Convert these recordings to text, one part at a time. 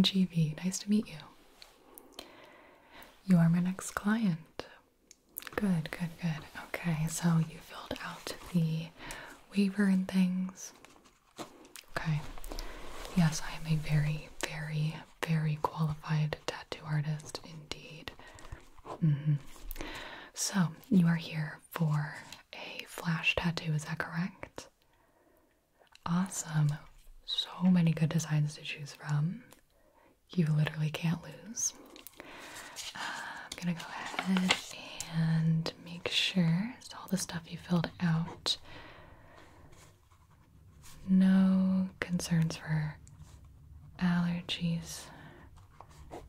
GV. Nice to meet you. You are my next client. Good, good, good. Okay, so you filled out the waiver and things. Okay. Yes, I am a very, very, very qualified tattoo artist indeed. So, you are here for a flash tattoo, is that correct? Awesome. So many good designs to choose from. You literally can't lose. I'm gonna go ahead and make sure it's all the stuff you filled out. No concerns for allergies.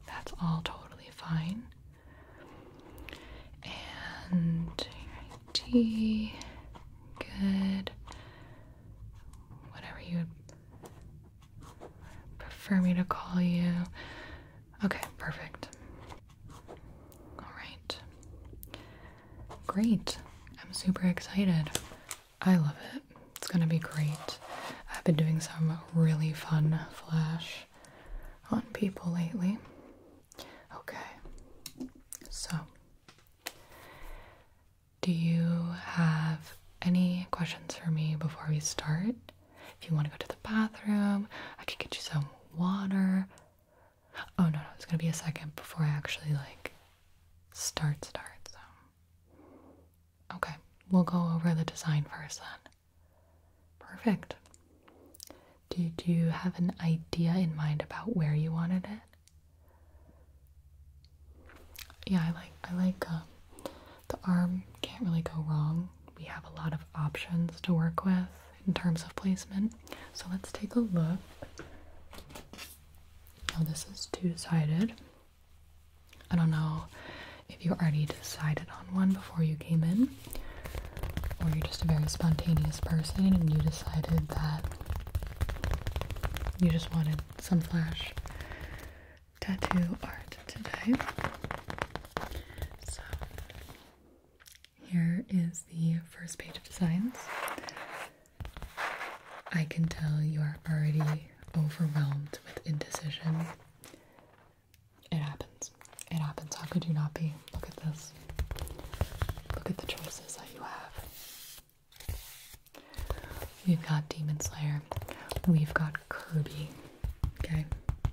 That's all totally fine. And ID, good. Whatever you would prefer me to call you. Okay, perfect. Alright. Great. I'm super excited. I love it. It's gonna be great. I've been doing some really fun flash on people lately. Okay. So, do you have any questions for me before we start? If you want to go to the bathroom, I could get you some water. Oh no, it's gonna be a second before I actually start. So, okay, we'll go over the design first then. Perfect. Did you have an idea in mind about where you wanted it? Yeah, I like the arm. Can't really go wrong. We have a lot of options to work with in terms of placement. So let's take a look. Now this is two-sided. I don't know if you already decided on one before you came in, or you're just a very spontaneous person and you decided that you just wanted some flash tattoo art today. So here is the first page of designs. I can tell you are already overwhelmed with indecision. It happens. It happens. How could you not be? Look at this. Look at the choices that you have. We've got Demon Slayer. We've got Kirby. Okay?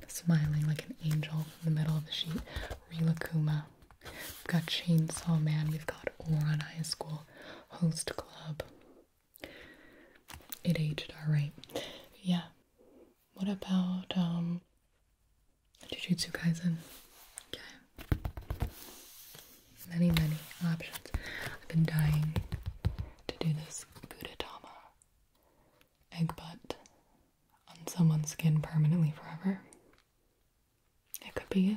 Smiling like an angel in the middle of the sheet. Rilakuma. We've got Chainsaw Man. We've got Ouran High School. Host Club. It aged alright. Yeah. What about, Jujutsu Kaisen? Okay. Many, many options. I've been dying to do this Gudetama egg butt on someone's skin permanently forever. It could be you.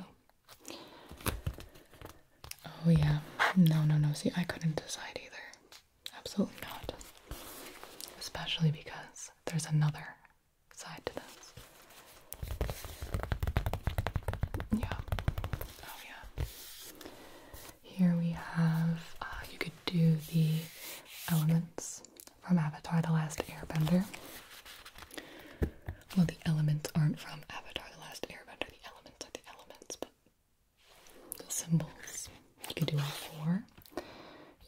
Oh yeah. No. See, I couldn't decide either. Absolutely not. Especially because there's another side to this. Yeah. Oh yeah. Here we have, you could do the elements from Avatar: The Last Airbender. Well, the elements aren't from Avatar: The Last Airbender. The elements are the elements, but the symbols. You could do all four.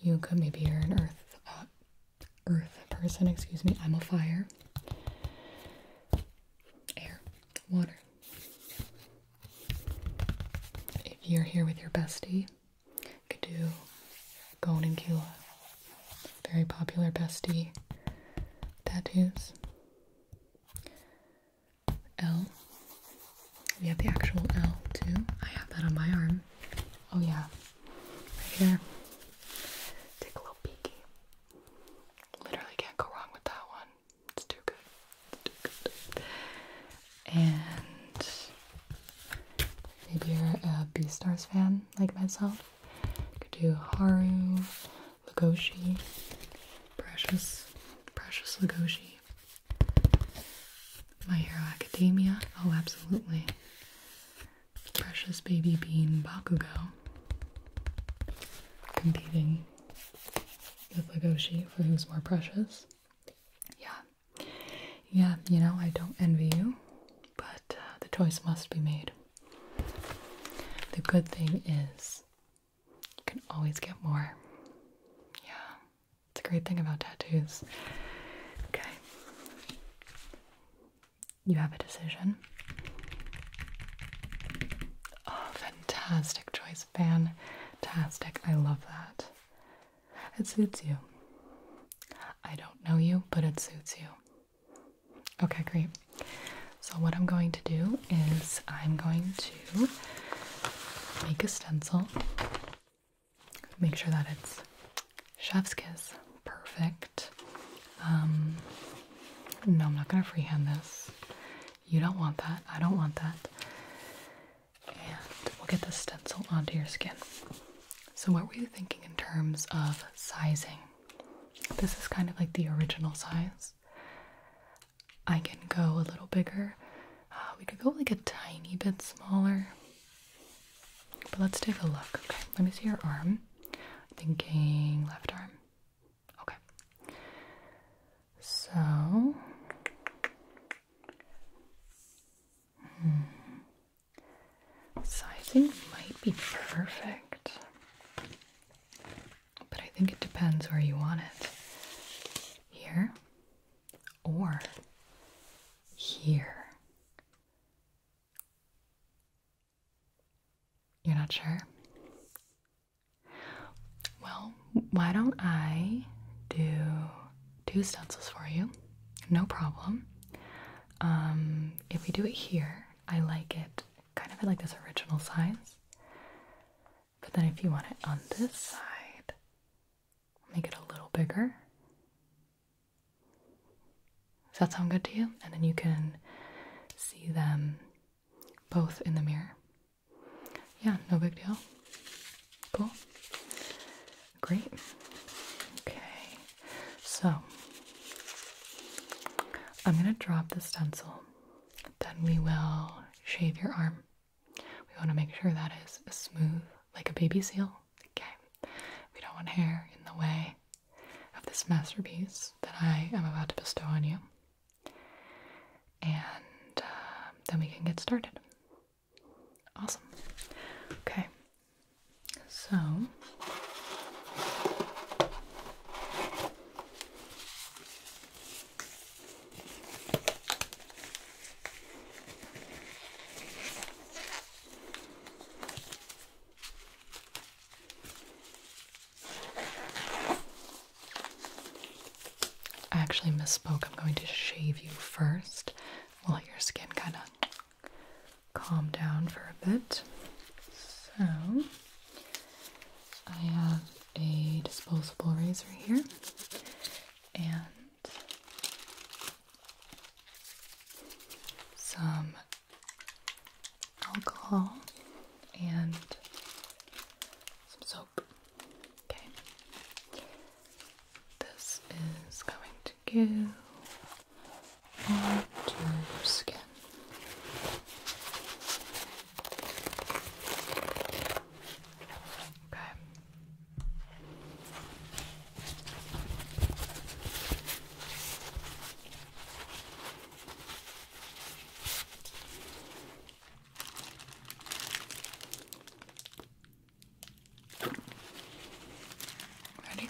You could, maybe you're an earth person, excuse me. I'm a fire. Air. Water. If you're here with your bestie, you could do Gon and Killua. Very popular bestie tattoos. L. We have the actual L too. I have that on my arm. Oh yeah. Right here. Take a little peeky. Literally can't go wrong with that one. It's too good. It's too good. And maybe you're a Beastars fan like myself. You could do Haru, Legoshi, Precious Legoshi. My Hero Academia. Oh, absolutely. Precious Baby Bean Bakugo. Competing with Legoshi for who's more precious. Yeah. Yeah, you know, I don't envy you, but the choice must be made. The good thing is you can always get more. Yeah, it's a great thing about tattoos. Okay. You have a decision. Oh, fantastic choice. Fantastic. I love that. It suits you. I don't know you, but it suits you. Okay, great. So what I'm going to do is I'm going to make a stencil. Make sure that it's chef's kiss. Perfect. No, I'm not going to freehand this. You don't want that. I don't want that. And we'll get the stencil onto your skin. So what were you thinking in terms of sizing? This is kind of like the original size. I can go a little bigger. We could go like a tiny bit smaller. But let's take a look. Okay, let me see your arm. Thinking left arm. Okay. So, sizing might be perfect. But I think it depends where you want it. Here or here. You're not sure? Well, why don't I do 2 stencils for you? No problem. If we do it here, I like it kind of at like this original size. But then if you want it on this side, make it a little bigger. Does that sound good to you? And then you can see them both in the mirror. Yeah, no big deal. Cool. Great. Okay. So, I'm going to drop the stencil. Then we will shave your arm. We want to make sure that is smooth, like a baby seal. Okay. We don't want hair in the way of this masterpiece that I am about to bestow on you. And then we can get started. Awesome. Okay. So, I actually misspoke. I'm going to shave you first. We'll let your skin kind of calm down for a bit. So, I have a disposable razor here and some alcohol and some soap. Okay. This is going to go onto your skin. Ready?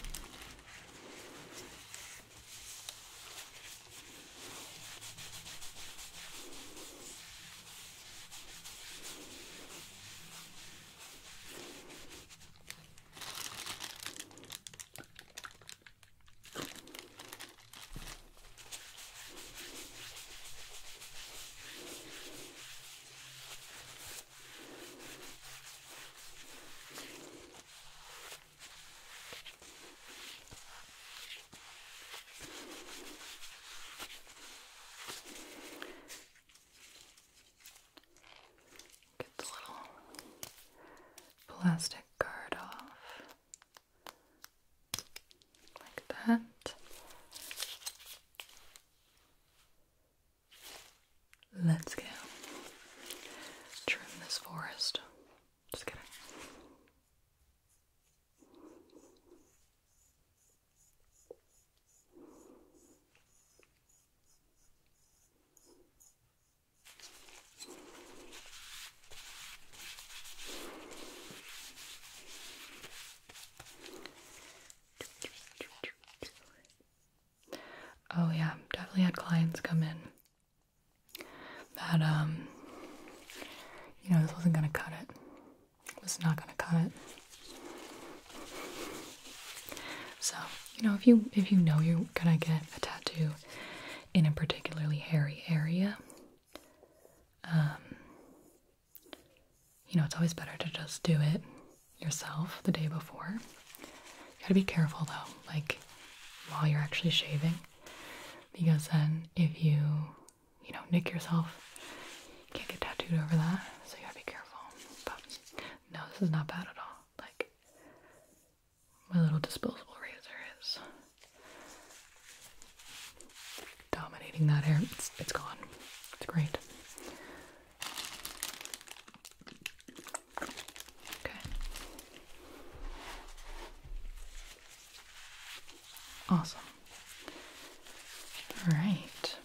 Get the little plastic guard off. Like that. Let's go. Trim this forest. Just kidding. Oh yeah, definitely had clients come in that this wasn't gonna cut it. It was not gonna cut it. So, if you know you're gonna get a tattoo in a particularly hairy area, it's always better to just do it yourself the day before. You gotta be careful though, like while you're actually shaving, because then if you nick yourself, you can't get tattooed over that, so you gotta be careful. But no, this is not bad at all. Like, my little disposable razor is dominating that hair. It's gone. It's great. Okay. Awesome. All right.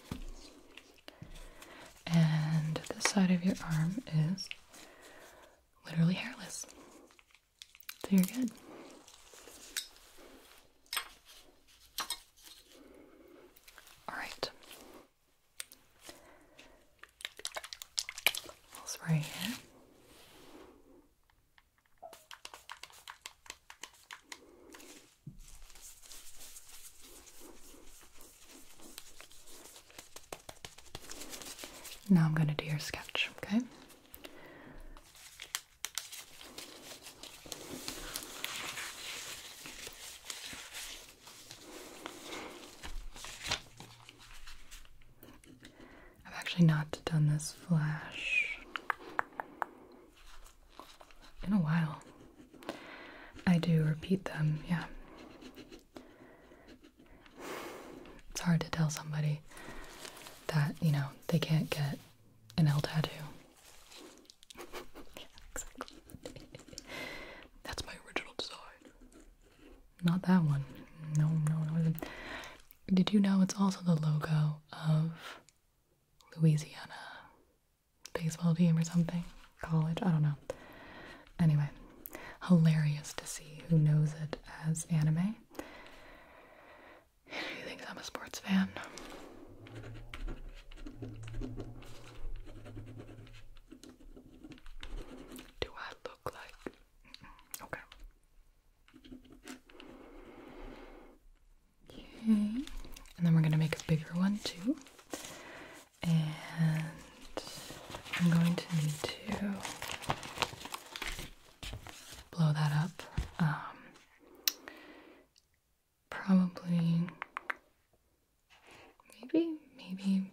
And this side of your arm is literally hairless. So you're good. All right. I'll spray here. Now I'm going to do your sketch, okay? I've actually not done this flash in a while. I do repeat them, yeah. It's hard to tell somebody that, they can't get an L tattoo. Exactly. That's my original design. Not that one. No. Did you know it's also the logo of Louisiana baseball team or something? College? I don't know. Anyway, hilarious to see who knows it as anime. Who thinks I'm a sports fan? Do I look like? Okay. Okay. And then we're gonna make a bigger one too. And I'm going to need to blow that up. Probably maybe 5%.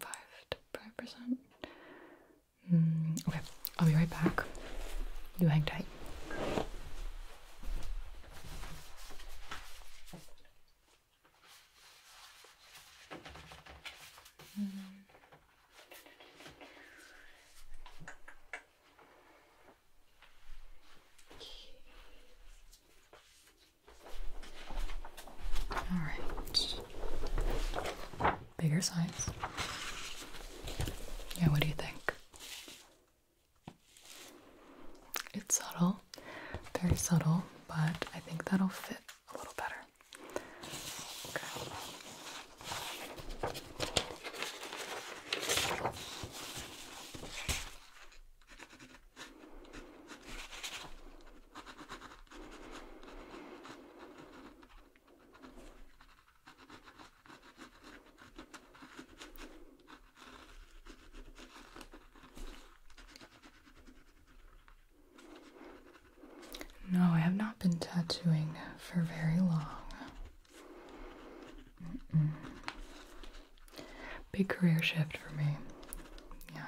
Okay, I'll be right back. You hang tight. All right. Bigger size. Yeah, what do you think? It's subtle, very subtle, but I think that'll fit a little better. Okay. No, I have not been tattooing for very long. Big career shift for me. Yeah.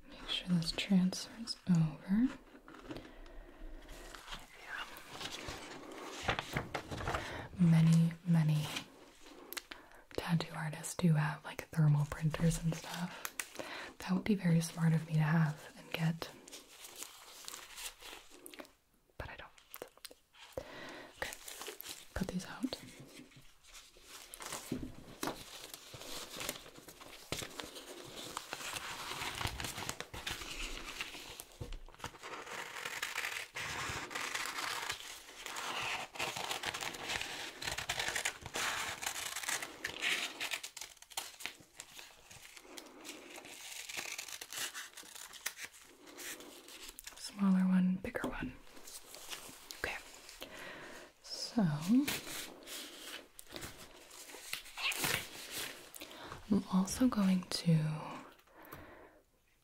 Make sure this transfers over. Many tattoo artists do have like thermal printers and stuff. That would be very smart of me to have and get. But I don't. Okay, cut these out. So, I'm also going to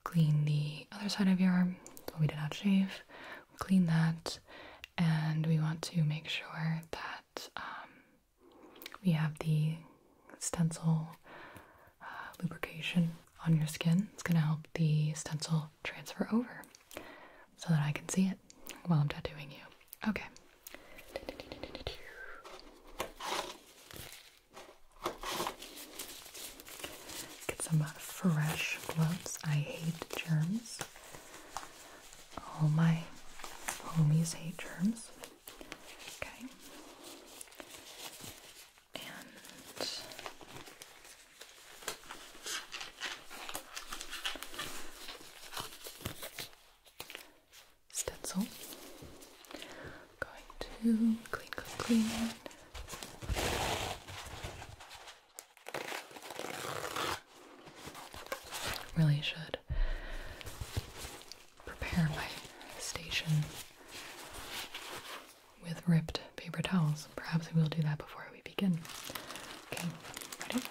clean the other side of your arm. So we did not shave. Clean that, and we want to make sure that we have the stencil lubrication on your skin. It's going to help the stencil transfer over so that I can see it while I'm tattooing you. Okay. Get some fresh gloves. I hate germs. All my homies hate germs. Okay. And stencil. Going to clean. Really should prepare my station with ripped paper towels. Perhaps we will do that before we begin. Okay, ready?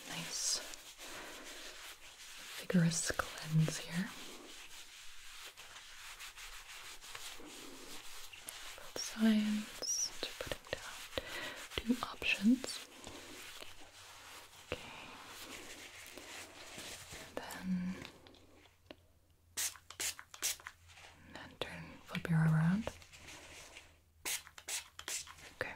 Nice, vigorous cleanse here. Both sides. Putting down 2 options. Okay. Then flip your arm around. Okay.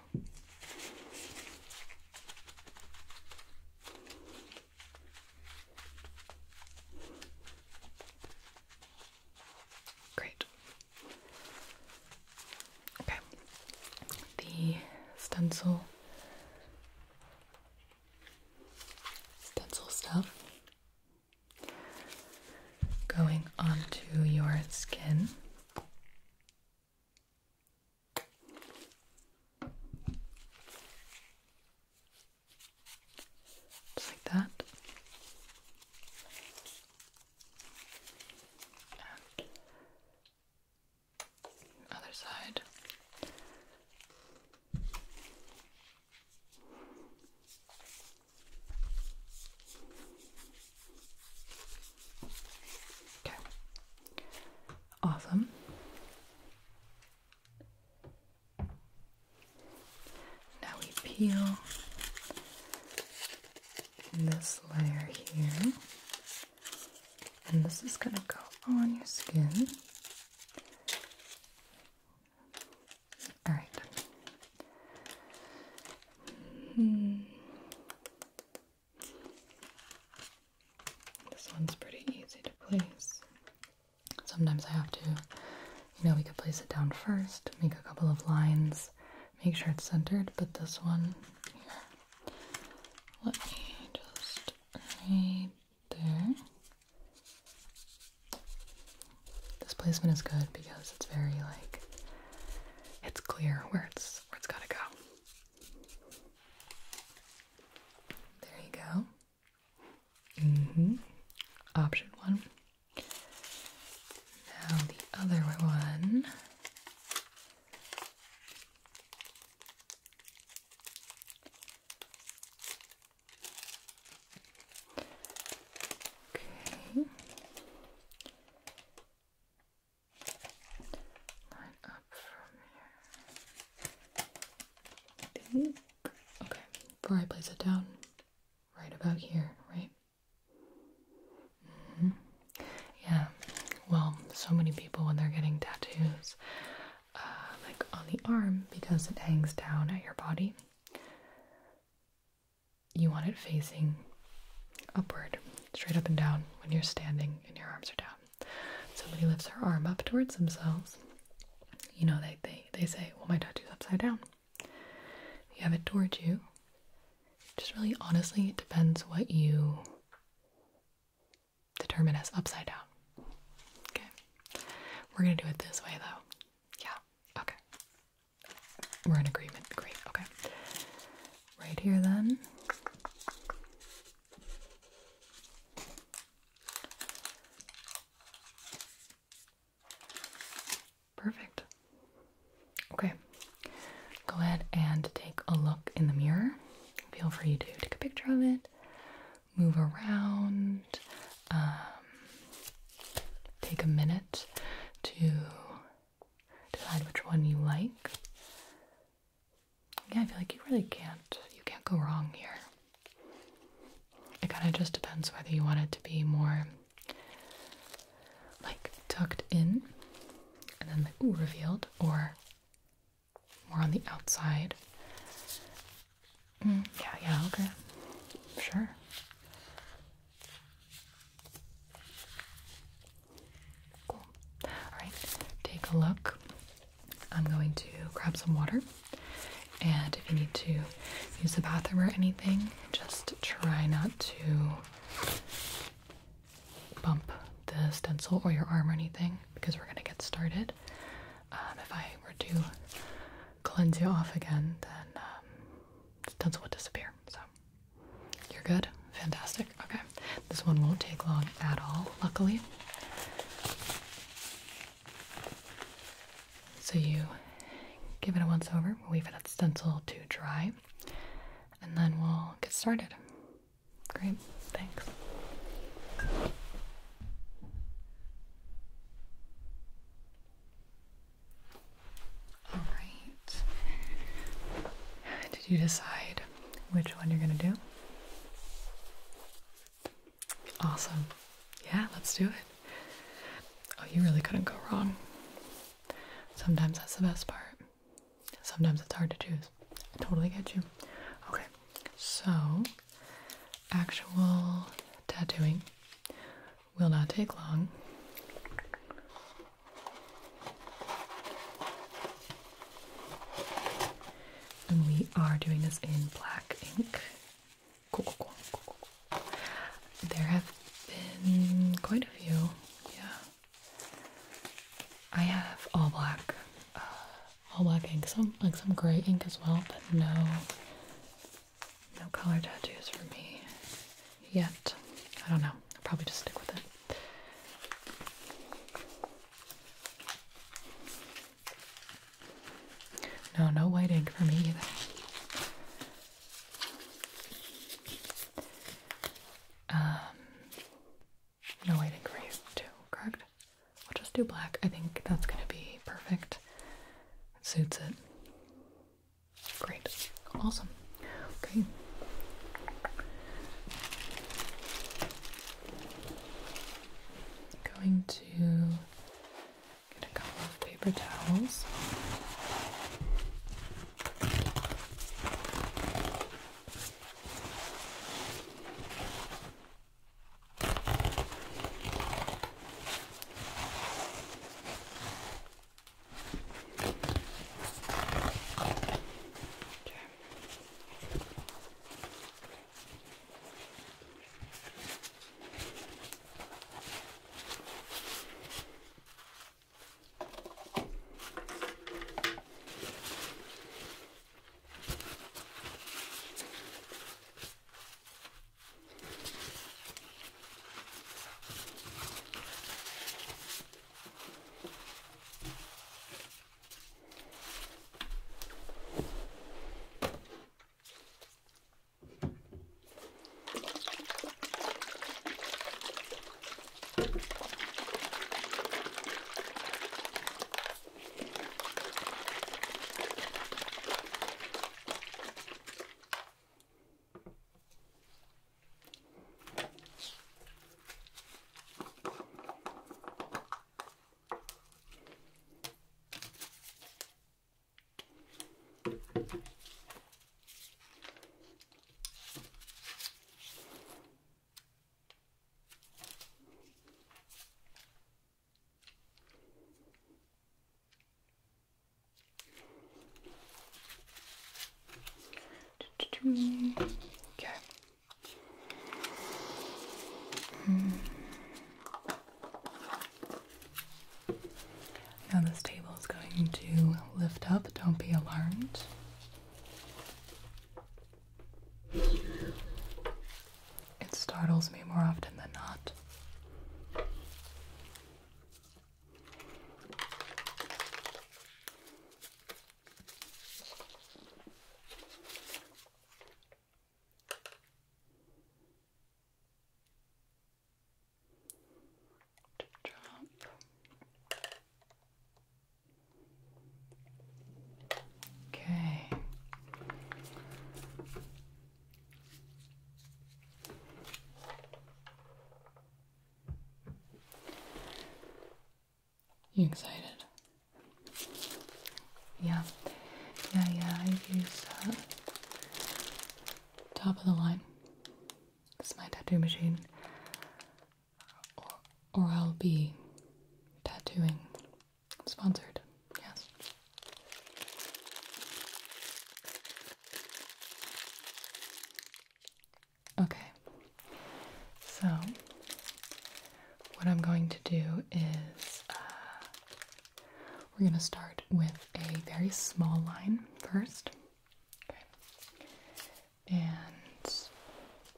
Great. Okay. The stencil stuff going onto your skin. Just like that. And other side. Okay. Awesome. Now we peel this layer here, and this is gonna go on your skin. All right. This one's pretty easy to place. Sometimes I have to, we could place it down first, make a couple of lines, make sure it's centered, but this one here, let me just right there. This placement is good because it's very it's clear where it's gotta go. There you go. Option 1. Now the other one. Okay. Line up from here. Okay, before I place it down, right about here, right? Yeah, well, so many people when they're getting tattoos, like on the arm, because it hangs down at your body, you want it facing upward, straight up and down when you're standing and your arms are down. Somebody lifts their arm up towards themselves, they say, well, my tattoo's upside down. You have it towards you. Just really, honestly, it depends what you determine as upside down. Okay. We're gonna do it this way, though. Yeah. Okay. We're in agreement. Great. Okay. Right here, then. move around, take a minute to decide which one you like. Yeah, I feel like you really can't go wrong here. It kind of just depends whether you want it to be more like tucked in and then like revealed, or more on the outside. Yeah, okay. Sure. Cool. Alright, take a look. I'm going to grab some water, and if you need to use the bathroom or anything, just try not to bump the stencil or your arm or anything, because we're going to get started. If I were to cleanse you off again, then the stencil would disappear. So you're good? Fantastic. Okay. This one won't take long at all, luckily. So you give it a once over, we'll wait for that stencil to dry, and then we'll get started. Great, thanks. Alright. Did you decide which one you're gonna do? Awesome. Yeah, let's do it. Oh, you really couldn't go wrong. Sometimes that's the best part. Sometimes it's hard to choose. I totally get you. Okay, so actual tattooing will not take long. And we are doing this in black ink. Cool. There have been quite a few, yeah. I have all black ink, some gray ink as well, but no color tattoos for me yet. I don't know. I'll probably just stick with it. No white ink for me either. No white ink for you too, correct? We'll just do black. I think that's gonna be perfect. It suits it. Great. Awesome. Okay. Going to get a couple of paper towels. Okay. Now this table is going to lift up. Don't be alarmed. It startles me more often than not. You excited? Yeah. I use top of the line. This is my tattoo machine. Or I'll be tattooing. Sponsored. Yes. Okay. So, what I'm going to do is we're going to start with a very small line first. Okay. And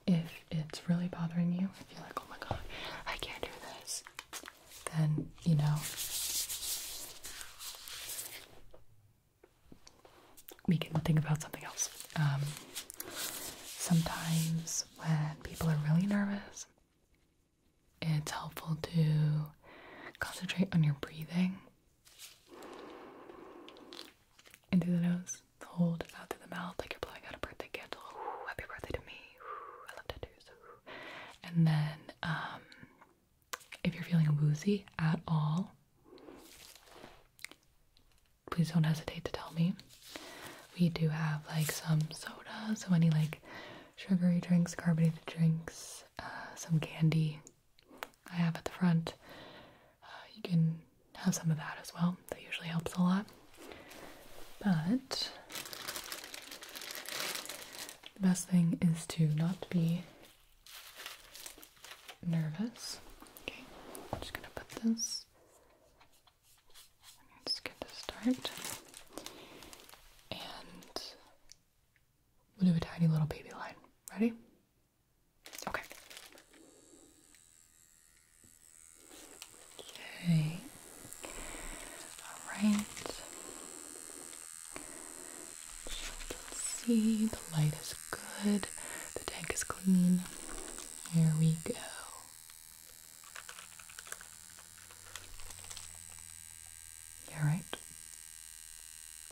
if it's really bothering you, if you're like, oh my god, I can't do this, then, you know, we can think about something else. Sometimes when people are really nervous, it's helpful to concentrate on your breathing. In through the nose, hold out through the mouth like you're blowing out a birthday candle. Ooh, happy birthday to me. Ooh, I love tattoos. Ooh. And then, if you're feeling woozy at all, please don't hesitate to tell me. We do have like some soda, so any like sugary drinks, carbonated drinks, some candy I have at the front. You can have some of that as well. That usually helps a lot. But the best thing is to not be nervous. Okay, I'm just gonna put this on your skin to start. And we'll do a tiny little baby line. Ready? Okay. Okay. Alright. Let's see. The light is good. The tank is clean. Here we go. You alright?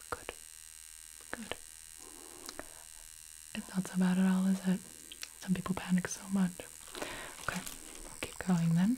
Good. Good. It's not so bad at all, is it? Some people panic so much. Okay, I'll keep going then.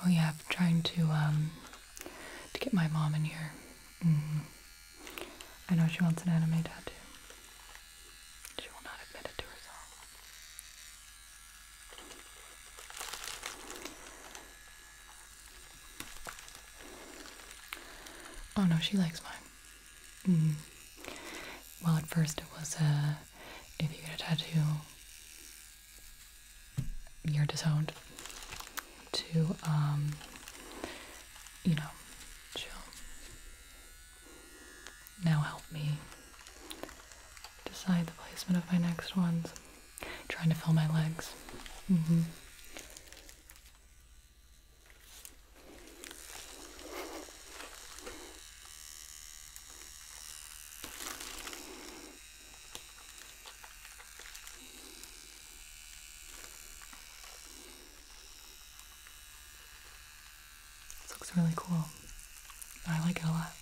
Oh yeah, I'm trying to get my mom in here. I know she wants an anime tattoo. She will not admit it to herself. Oh no, she likes mine. Well, at first it was if you get a tattoo, you're disowned. To you know, she'll now help me decide the placement of my next ones. Trying to fill my legs. This looks really cool. I like it a lot.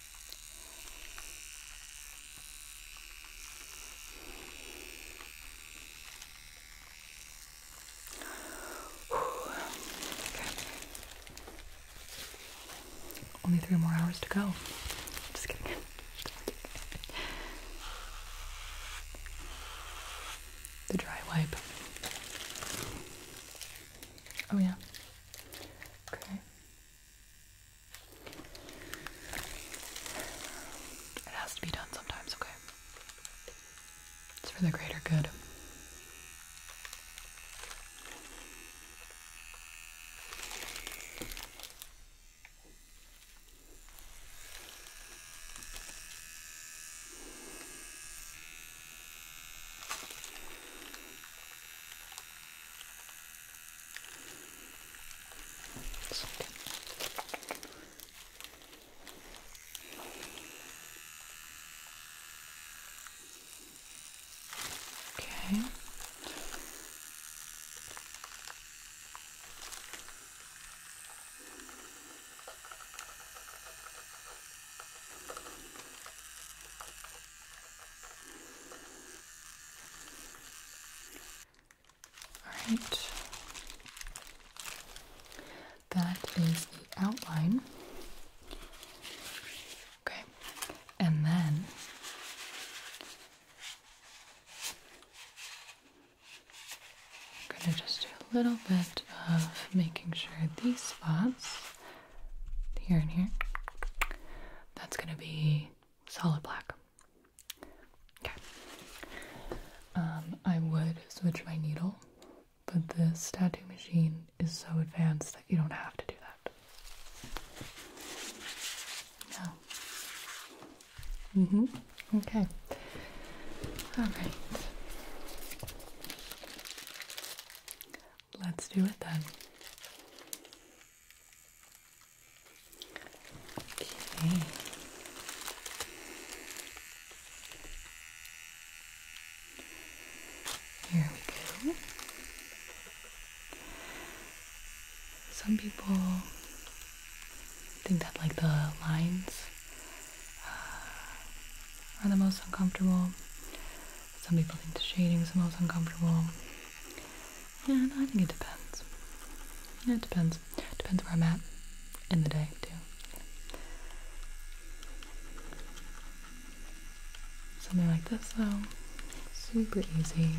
Okay. Only 3 more hours to go. Just kidding. The dry wipe. Oh yeah. Okay. It has to be done sometimes, okay? It's for the greater good. Right. That is the outline. Okay. And then I'm going to just do a little bit of making sure these spots, here and here, that's going to be solid black. Okay. I would switch my needle, but this tattoo machine is so advanced that you don't have to do that. No. Okay. Alright. Let's do it then. Okay. Here we go. Some people think that like the lines are the most uncomfortable. Some people think the shading is the most uncomfortable. And I think it depends. It depends. Depends where I'm at in the day too. Something like this though, super easy.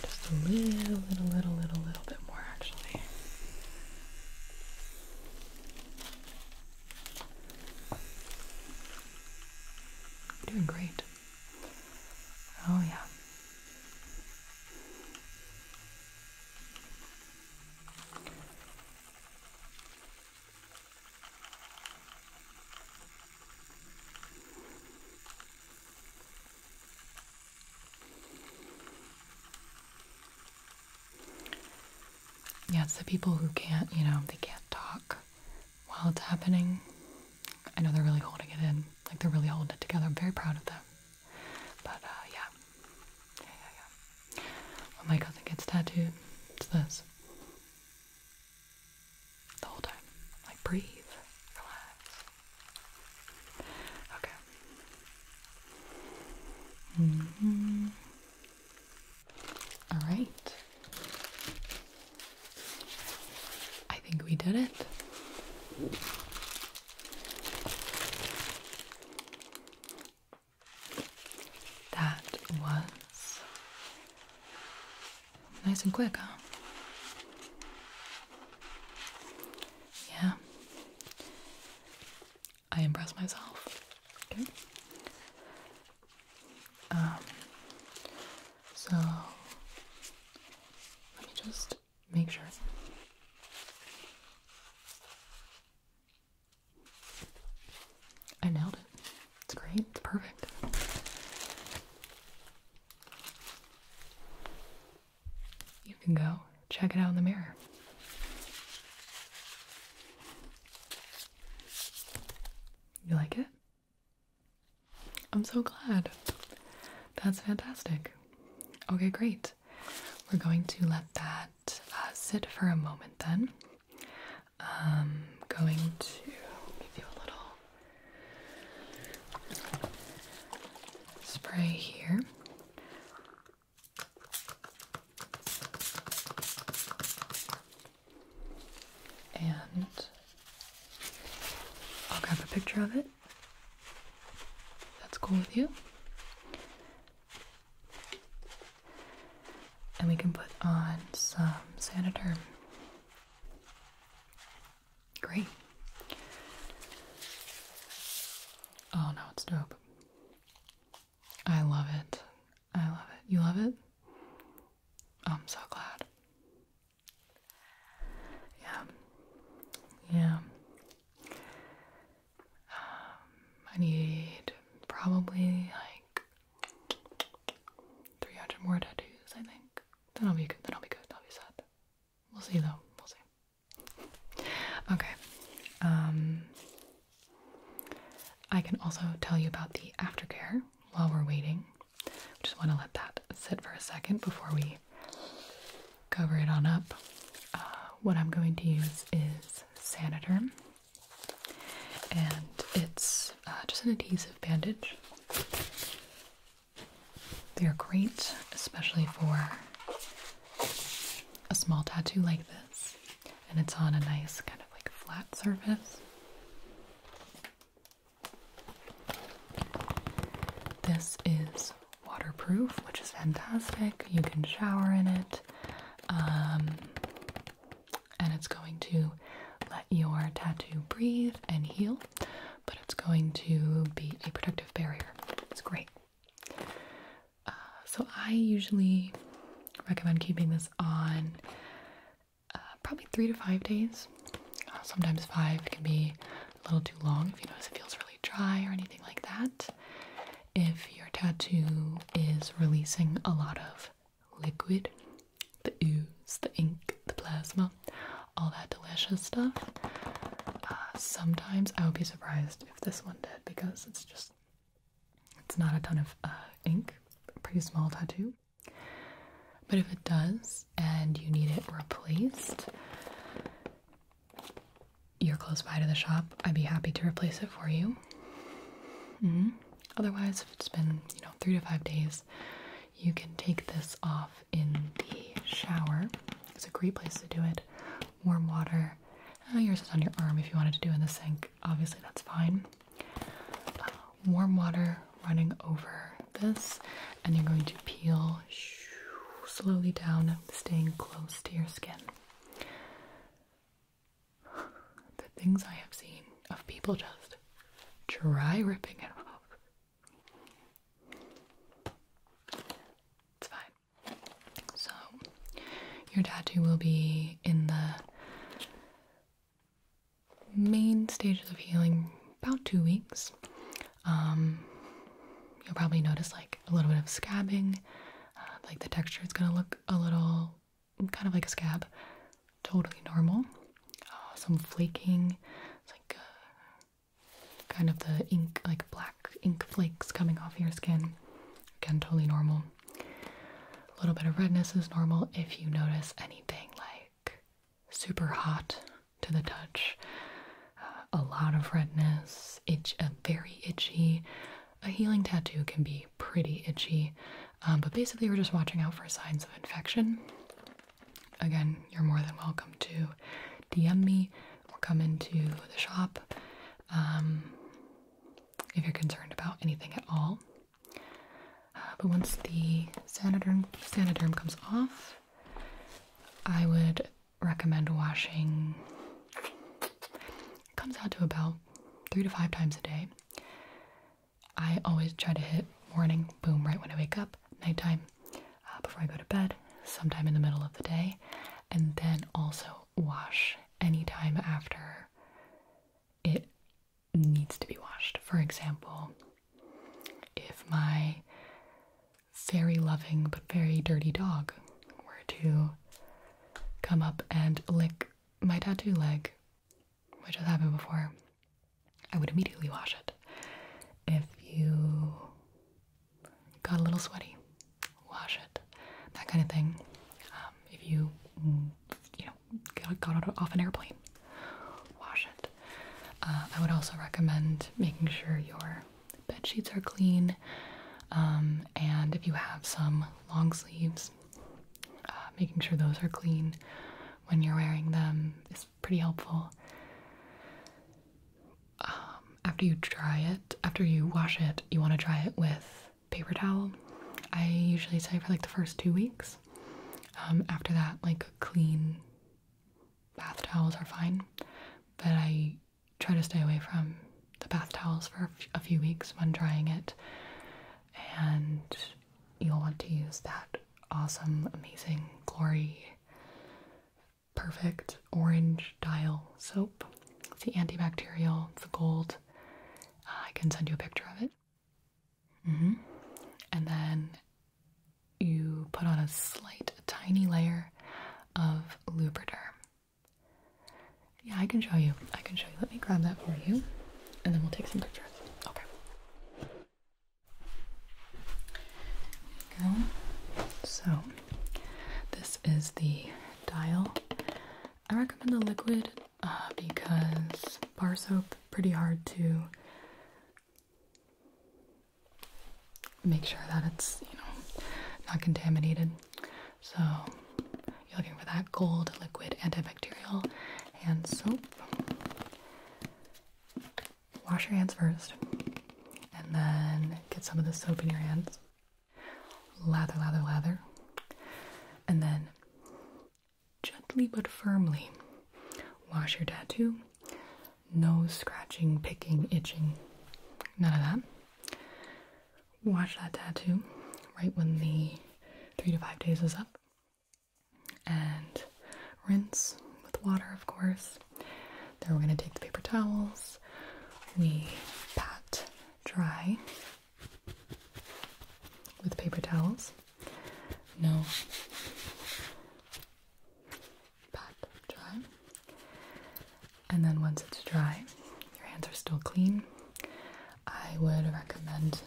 Just a little bit more actually. You're doing great. Oh yeah. Yeah, it's the people who can't, they can't talk while it's happening. I know they're really holding it in, like they're really holding it together. I'm very proud of them. But yeah. When my cousin gets tattooed, it's this. The whole time. Like breathe, relax. Okay. All right. I think we did it. That was nice and quick, huh? Yeah. I impressed myself. Okay. So let me just make sure. I nailed it. It's great. It's perfect. You can go check it out in the mirror. You like it? I'm so glad. That's fantastic. Okay, great. We're going to let that sit for a moment then. Going to give you a little spray here. And I'll grab a picture of it. That's cool with you. And we can put on some Saniderm. Great. Oh no, it's dope. I love it. I love it. You love it? I'm so glad. Yeah. I need probably like 300 more tattoos, I think. That'll be good. That'll be good. That'll be sad. We'll see though. We'll see. Okay. I can also tell you about the aftercare while we're waiting. Just want to let that sit for a second before we cover it on up. What I'm going to use is Saniderm, and it's just an adhesive bandage. They're great, especially for a small tattoo like this, and it's on a nice kind of like flat surface. This is waterproof, which is fantastic. You can shower in it, and it's going to let your tattoo breathe and heal, but it's going to be a protective barrier. It's great. So I usually recommend keeping this on probably 3 to 5 days. Sometimes 5 can be a little too long if you notice it feels really dry or anything like that. If your tattoo is releasing a lot of liquid, the ooze, the ink, the plasma, all that delicious stuff, sometimes I would be surprised if this one did, because it's not a ton of ink, pretty small tattoo. But if it does and you need it replaced, you're close by to the shop, I'd be happy to replace it for you. Otherwise, if it's been, 3 to 5 days, you can take this off in the shower. It's a great place to do it. Warm water. Yours is on your arm. If you wanted to do it in the sink, obviously that's fine. Warm water running over this, and you're going to peel slowly down, staying close to your skin. The things I have seen of people just dry ripping it off. It's fine. So, your tattoo will be in the main stages of healing about 2 weeks. You'll probably notice like a little bit of scabbing, like the texture is going to look a little kind of like a scab, totally normal. Some flaking, it's like kind of the ink, like black ink flakes coming off your skin, again totally normal. A little bit of redness is normal. If you notice anything like super hot to the touch, a lot of redness, very itchy. A healing tattoo can be pretty itchy, but basically we're just watching out for signs of infection. Again, you're more than welcome to DM me or come into the shop if you're concerned about anything at all. But once the Saniderm comes off, I would recommend washing. It comes out to about 3 to 5 times a day. I always try to hit morning, boom, right when I wake up, nighttime, before I go to bed, sometime in the middle of the day, and then also wash anytime after it needs to be washed. For example, if my very loving but very dirty dog were to come up and lick my tattoo leg, which has happened before, I would immediately wash it. If you got a little sweaty, wash it. That kind of thing. If you, got off an airplane, wash it. I would also recommend making sure your bed sheets are clean, and if you have some long sleeves, making sure those are clean when you're wearing them is pretty helpful. After you wash it, you want to dry it with paper towel. I usually say for like the first 2 weeks. After that, like clean bath towels are fine, but I try to stay away from the bath towels for a few weeks when drying it, and you'll want to use that awesome, amazing, glory, perfect orange dial soap. It's the antibacterial, it's the gold. I can send you a picture of it. And then you put on a tiny layer of Lubriderm. Yeah, I can show you. Let me grab that for you, and then we'll take some pictures. Okay. Here we go. So, this is the dial. I recommend the liquid because bar soap, pretty hard to make sure that it's, not contaminated. So you're looking for that gold liquid antibacterial hand soap. Wash your hands first, and then get some of the soap in your hands. Lather, lather, lather. And then gently but firmly wash your tattoo. No scratching, picking, itching. None of that. Wash that tattoo right when the 3 to 5 days is up. And rinse with water, of course. Then we're going to take the paper towels. We pat dry with paper towels. No. Pat dry. And then once it's dry, your hands are still clean, I would recommend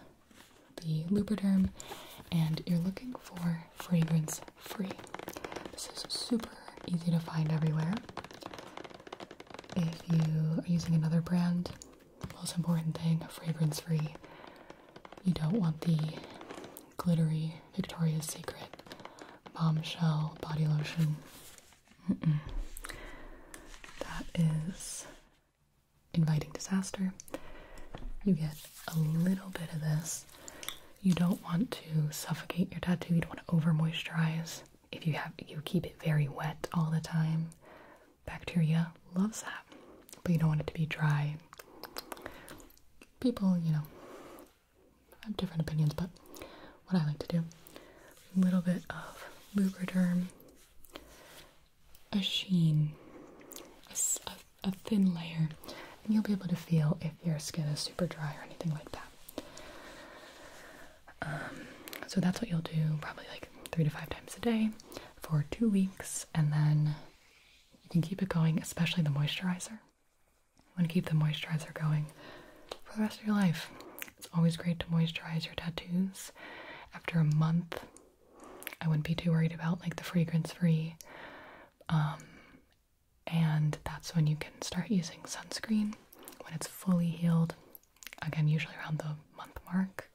the Lubriderm, and you're looking for fragrance free. This is super easy to find everywhere. If you are using another brand, most important thing, fragrance free. You don't want the glittery Victoria's Secret bombshell body lotion. That is inviting disaster. You get a little bit of this. You don't want to suffocate your tattoo. You don't want to over moisturize. If you keep it very wet all the time, bacteria loves that, but you don't want it to be dry. People, have different opinions, but what I like to do, a little bit of Lubriderm, a sheen, a thin layer, and you'll be able to feel if your skin is super dry or anything like that. So that's what you'll do probably like 3 to 5 times a day for 2 weeks, and then you can keep it going, especially the moisturizer. You want to keep the moisturizer going for the rest of your life. It's always great to moisturize your tattoos. After a month, I wouldn't be too worried about like the fragrance free. And that's when you can start using sunscreen when it's fully healed. Again, usually around the month mark.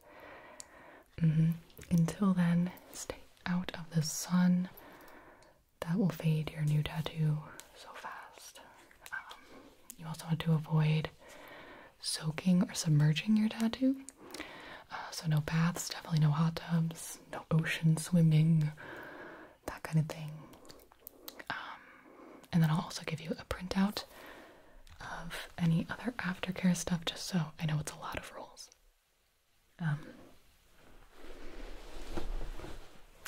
Until then, stay out of the sun. That will fade your new tattoo so fast. You also want to avoid soaking or submerging your tattoo. So no baths, definitely no hot tubs, no ocean swimming, that kind of thing. And then I'll also give you a printout of any other aftercare stuff, just so I know it's a lot of rules.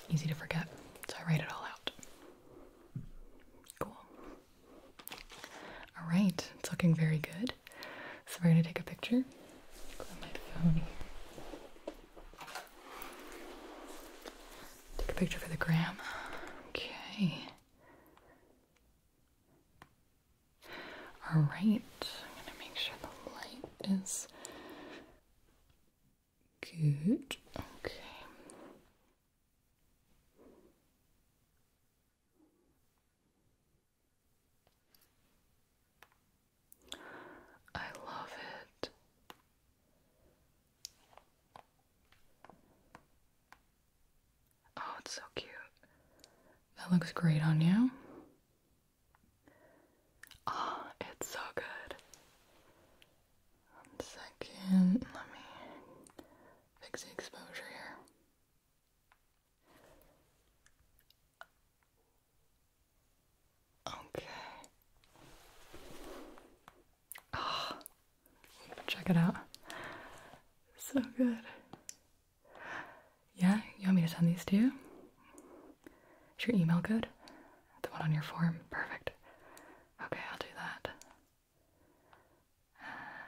Easy to forget, so I write it all out. Cool. Alright, it's looking very good. So we're going to take a picture. Put my phone here. Take a picture for the gram. Okay. Alright, I'm going to make sure the light is good. Okay. I love it. Oh, it's so cute. That looks great on you. Oh, it's so good. 1 second. Let me fix the exposure here. Okay. Oh, check it out. So good. Yeah, you want me to send these to you? Is your email good? The one on your form? Perfect. Okay, I'll do that.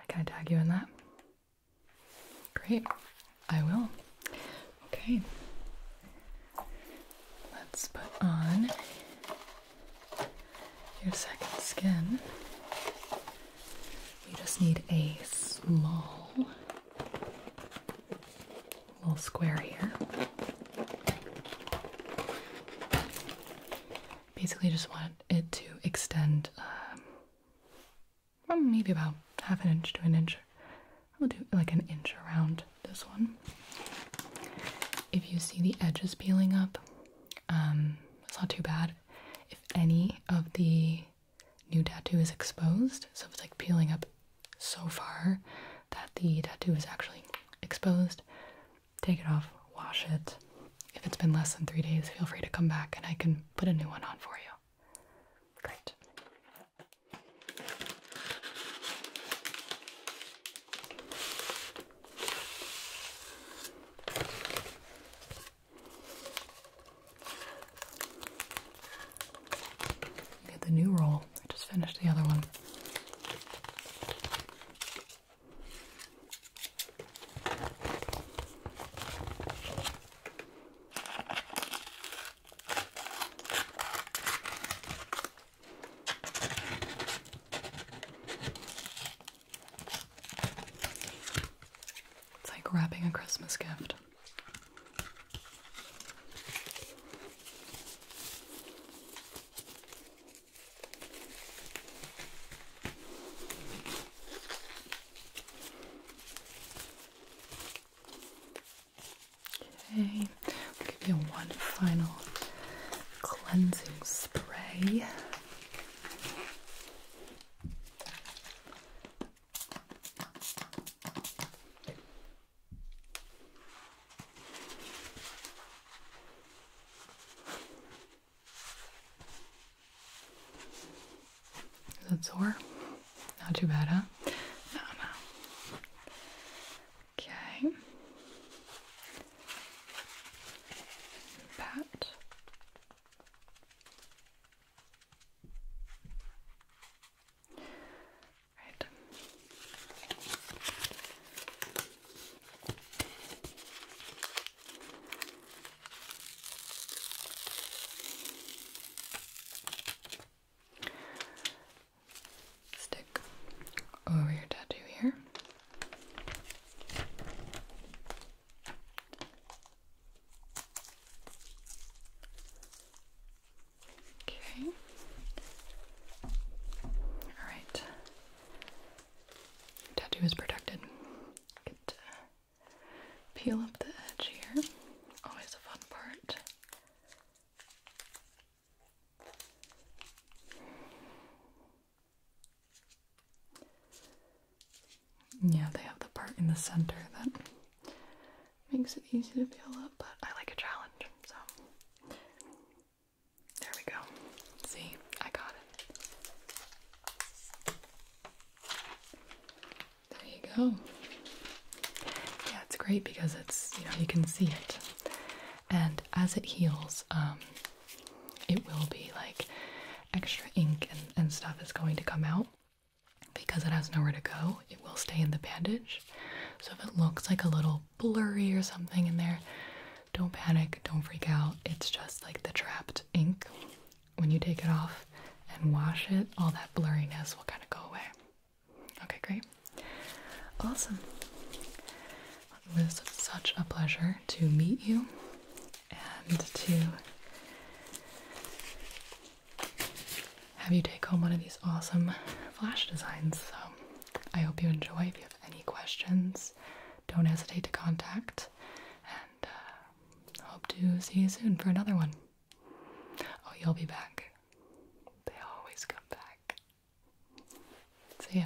Can I tag you in that? Great. I will. Okay. Let's put on your second skin. You just need a small little square here. Basically just want it to extend maybe about ½ an inch to an inch. We'll do like an inch around this one. If if you see the edges peeling up, it's not too bad. If any of the new tattoo is exposed, so it's like peeling up so far that the tattoo is actually exposed, take it off, wash it. If it's been less than 3 days, feel free to come back and I can put a new one on for you. Great. Get the new roll. I just finished the other one. It's like wrapping a Christmas gift. Okay, I'll give you one final cleansing spray. Is it sore? Not too bad, huh? No. Okay. Pat. Right. Stick over your tattoo here. Okay. Alright. Tattoo is protected. Get to peel up the edge here. Always a fun part. Yeah, they have the part in the center that makes it easy to peel up, but I like a challenge, so there we go. See, I got it. There you go. Yeah, it's great because it's, you can see it. And as it heals, it will be like extra ink and stuff is going to come out. Because it has nowhere to go, it will stay in the bandage. So if it looks like a little blurry or something in there, don't panic, don't freak out. It's just like the trapped ink. When you take it off and wash it, all that blurriness will kind of go away. Okay, great. Awesome. It was such a pleasure to meet you and to have you take home one of these awesome flash designs. So I hope you enjoy. If you have any questions, don't hesitate to contact, and hope to see you soon for another one. Oh, you'll be back. They always come back. See ya.